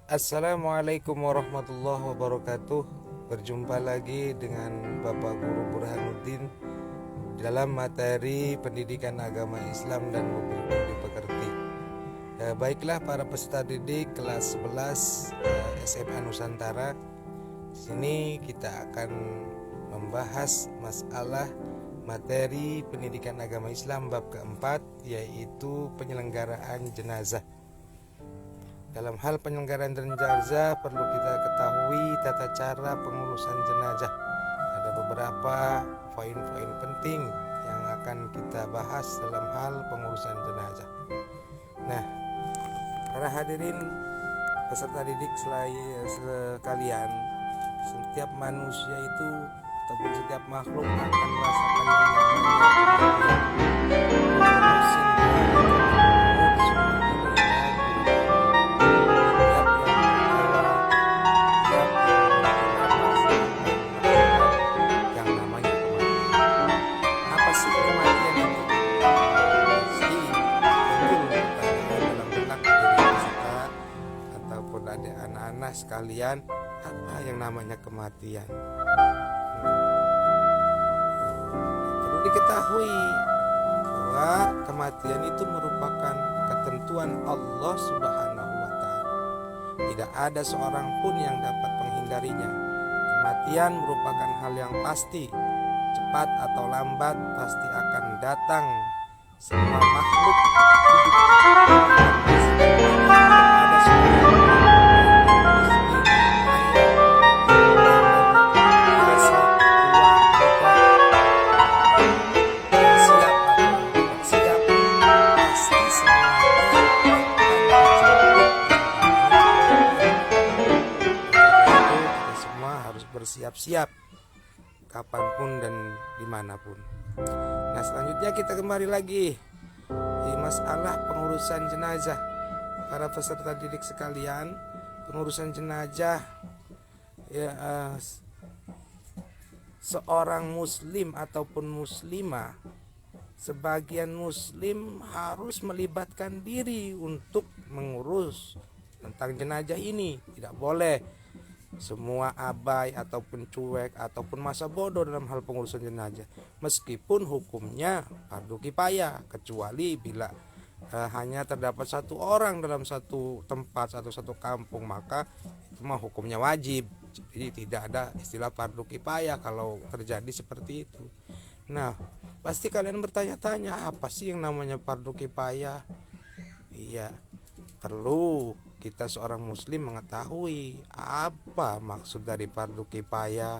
Assalamualaikum warahmatullahi wabarakatuh. Berjumpa lagi dengan Bapak Guru Burhanuddin dalam materi pendidikan agama Islam dan budi pekerti. Baiklah para peserta didik kelas 11 SMA Nusantara. Di sini kita akan membahas masalah materi pendidikan agama Islam bab keempat, yaitu penyelenggaraan jenazah. Dalam hal penyelenggaraan jenazah perlu kita ketahui tata cara pengurusan jenazah. Ada beberapa poin-poin penting yang akan kita bahas dalam hal pengurusan jenazah. Nah, para hadirin peserta didik sekalian, setiap manusia itu ataupun setiap makhluk akan merasakan yang namanya sekalian, apa yang namanya kematian. Perlu diketahui bahwa kematian itu merupakan ketentuan Allah Subhanahu wa Ta'ala. Tidak ada seorang pun yang dapat menghindarinya. Kematian merupakan hal yang pasti, cepat atau lambat pasti akan datang. Semua makhluk hidup siap kapanpun dan dimanapun. Nah, selanjutnya kita kembali lagi di masalah pengurusan jenazah. Para peserta didik sekalian, pengurusan jenazah seorang muslim ataupun muslimah, sebagian muslim harus melibatkan diri untuk mengurus tentang jenazah ini. Tidak boleh semua abai ataupun cuek ataupun masa bodoh dalam hal pengurusan jenazah, meskipun hukumnya fardu kifayah, kecuali bila hanya terdapat satu orang dalam satu tempat atau satu kampung, maka itu mah hukumnya wajib. Jadi tidak ada istilah fardu kifayah kalau terjadi seperti itu. Nah, pasti kalian bertanya-tanya, apa sih yang namanya fardu kifayah? Iya, perlu kita seorang muslim mengetahui apa maksud dari fardu kifayah,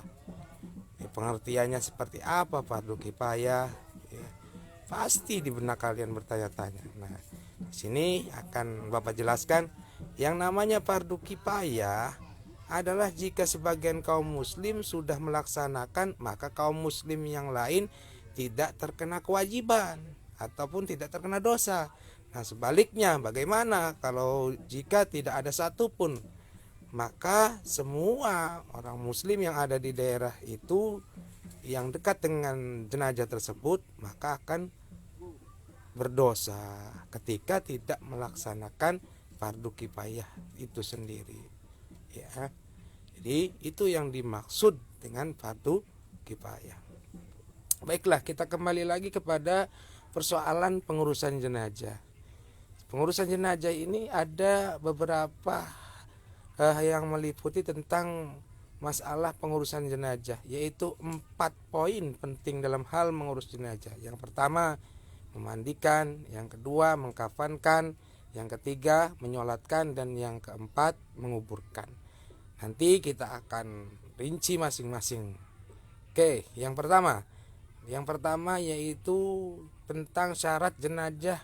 pengertiannya seperti apa fardu kifayah. Pasti di benak kalian bertanya-tanya. Nah, di sini akan Bapak jelaskan yang namanya fardu kifayah adalah jika sebagian kaum muslim sudah melaksanakan, maka kaum muslim yang lain tidak terkena kewajiban ataupun tidak terkena dosa. Nah, sebaliknya bagaimana kalau jika tidak ada satupun, maka semua orang muslim yang ada di daerah itu yang dekat dengan jenazah tersebut maka akan berdosa ketika tidak melaksanakan fardu kifayah itu sendiri, ya. Jadi itu yang dimaksud dengan fardu kifayah. Baiklah, kita kembali lagi kepada persoalan pengurusan jenazah. Pengurusan jenazah ini ada beberapa yang meliputi tentang masalah pengurusan jenazah, yaitu 4 poin penting dalam hal mengurus jenazah. Yang pertama, memandikan, yang kedua, mengkafankan, yang ketiga, menyolatkan, dan yang keempat, menguburkan. Nanti kita akan rinci masing-masing. Oke, yang pertama yaitu tentang syarat jenazah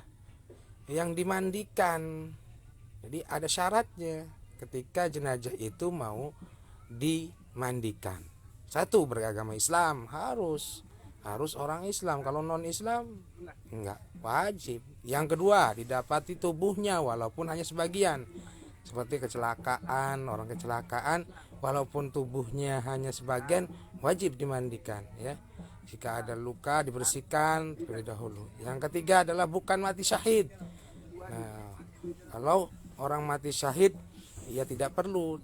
yang dimandikan. Jadi ada syaratnya ketika jenazah itu mau dimandikan. Satu, beragama Islam, harus orang Islam. Kalau non Islam enggak wajib. Yang kedua, didapati tubuhnya walaupun hanya sebagian. Seperti kecelakaan, orang kecelakaan walaupun tubuhnya hanya sebagian wajib dimandikan, ya. Jika ada luka dibersihkan terlebih dahulu. Yang ketiga adalah bukan mati syahid. Nah, kalau orang mati syahid ia tidak perlu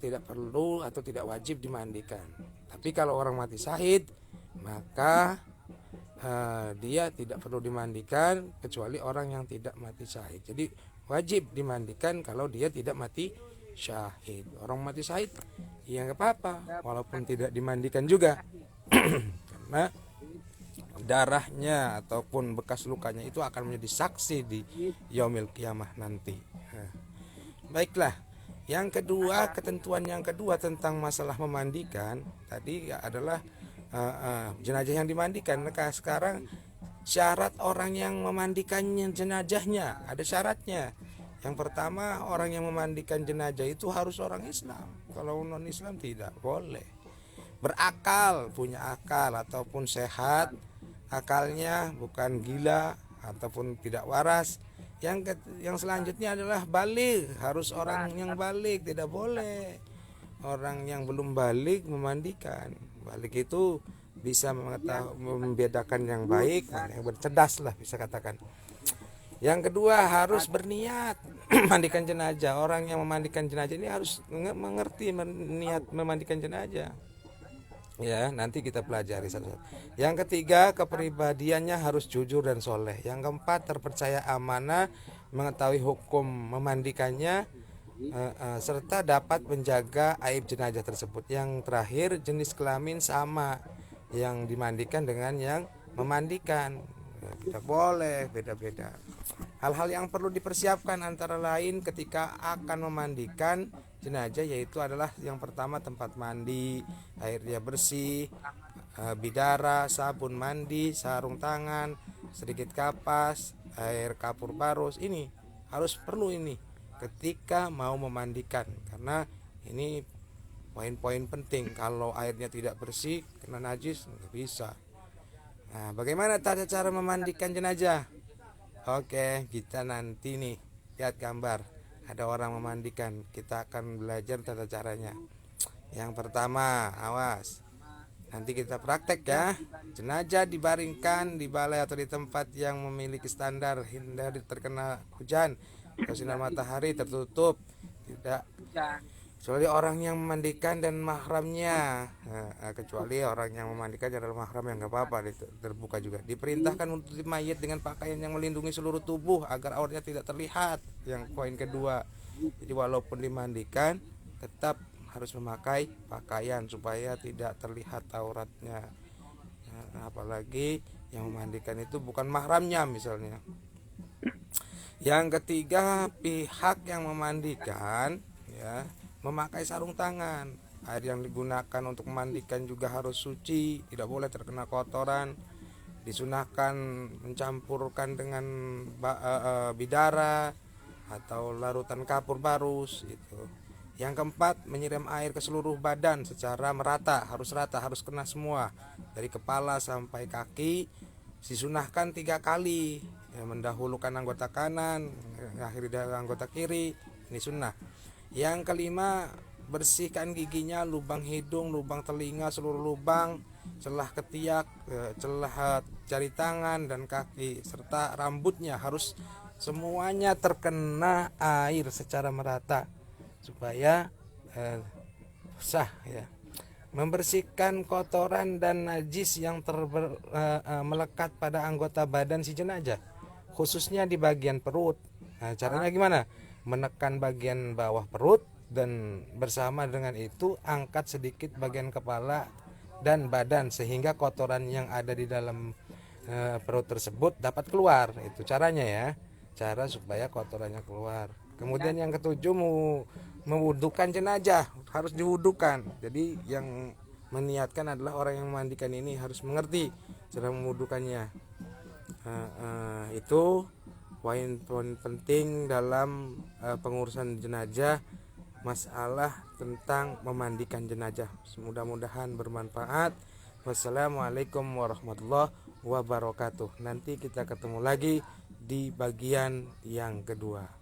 atau tidak wajib dimandikan. Tapi kalau orang mati syahid, maka dia tidak perlu dimandikan kecuali orang yang tidak mati syahid. Jadi wajib dimandikan kalau dia tidak mati syahid. Orang mati syahid ya nggak apa-apa walaupun tidak dimandikan juga karena darahnya ataupun bekas lukanya itu akan menjadi saksi di yaumil qiyamah nanti. Baiklah, yang kedua, ketentuan yang kedua tentang masalah memandikan tadi adalah jenazah yang dimandikan. Maka sekarang syarat orang yang memandikannya jenazahnya ada syaratnya. Yang pertama, orang yang memandikan jenazah itu harus orang Islam. Kalau non Islam tidak boleh. Berakal, punya akal ataupun sehat akalnya, bukan gila ataupun tidak waras. Yang selanjutnya adalah baligh, harus orang yang baligh, tidak boleh orang yang belum baligh memandikan. Baligh itu bisa membedakan yang baik dan yang bercerdas lah bisa katakan. Yang kedua, harus berniat memandikan jenazah. Orang yang memandikan jenazah ini harus mengerti niat memandikan jenazah. Ya, nanti kita pelajari satu-satu. Yang ketiga, kepribadiannya harus jujur dan soleh. Yang keempat, terpercaya amanah, mengetahui hukum memandikannya, serta dapat menjaga aib jenazah tersebut. Yang terakhir, jenis kelamin sama yang dimandikan dengan yang memandikan. Tidak boleh beda-beda. Hal-hal yang perlu dipersiapkan antara lain ketika akan memandikan jenazah yaitu adalah yang pertama tempat mandi, airnya bersih, bidara, sabun mandi, sarung tangan, sedikit kapas, air kapur barus. Ini harus perlu ini ketika mau memandikan karena ini poin-poin penting. Kalau airnya tidak bersih, kena najis nggak bisa. Nah, bagaimana tata cara memandikan jenazah? Oke, kita nanti nih lihat gambar. Ada orang memandikan. Kita akan belajar tata caranya. Yang pertama, awas. Nanti kita praktek ya. Jenazah dibaringkan di balai atau di tempat yang memiliki standar, hindari terkena hujan atau sinar matahari, tertutup. Tidak kecuali orang yang memandikan dan mahramnya. Kecuali orang yang memandikan adalah mahram yang nggak apa-apa, terbuka juga. Diperintahkan untuk mayit dengan pakaian yang melindungi seluruh tubuh agar auratnya tidak terlihat. Yang poin kedua, jadi walaupun dimandikan tetap harus memakai pakaian supaya tidak terlihat auratnya. Apalagi yang memandikan itu bukan mahramnya misalnya. Yang ketiga, pihak yang memandikan ya memakai sarung tangan. Air yang digunakan untuk memandikan juga harus suci, tidak boleh terkena kotoran. Disunahkan mencampurkan dengan bidara atau larutan kapur barus itu. Yang keempat, menyiram air ke seluruh badan secara merata, harus rata, harus kena semua dari kepala sampai kaki. Disunahkan 3 kali, ya, mendahulukan anggota kanan, akhiri dari anggota kiri. Ini sunnah. Yang kelima, bersihkan giginya, lubang hidung, lubang telinga, seluruh lubang, celah ketiak, celah jari tangan dan kaki, serta rambutnya harus semuanya terkena air secara merata supaya sah ya. Membersihkan kotoran dan najis yang melekat pada anggota badan si jenazah, khususnya di bagian perut. Nah, caranya gimana? Menekan bagian bawah perut dan bersama dengan itu angkat sedikit bagian kepala dan badan sehingga kotoran yang ada di dalam perut tersebut dapat keluar. Itu caranya ya, cara supaya kotorannya keluar. Kemudian yang ketujuh, mewudukan jenazah, harus diwudukan. Jadi yang meniatkan adalah orang yang memandikan ini harus mengerti cara mewudukannya. Itu poin-poin penting dalam pengurusan jenazah, masalah tentang memandikan jenazah. Mudah-mudahan bermanfaat. Wassalamualaikum warahmatullahi wabarakatuh. Nanti kita ketemu lagi di bagian yang kedua.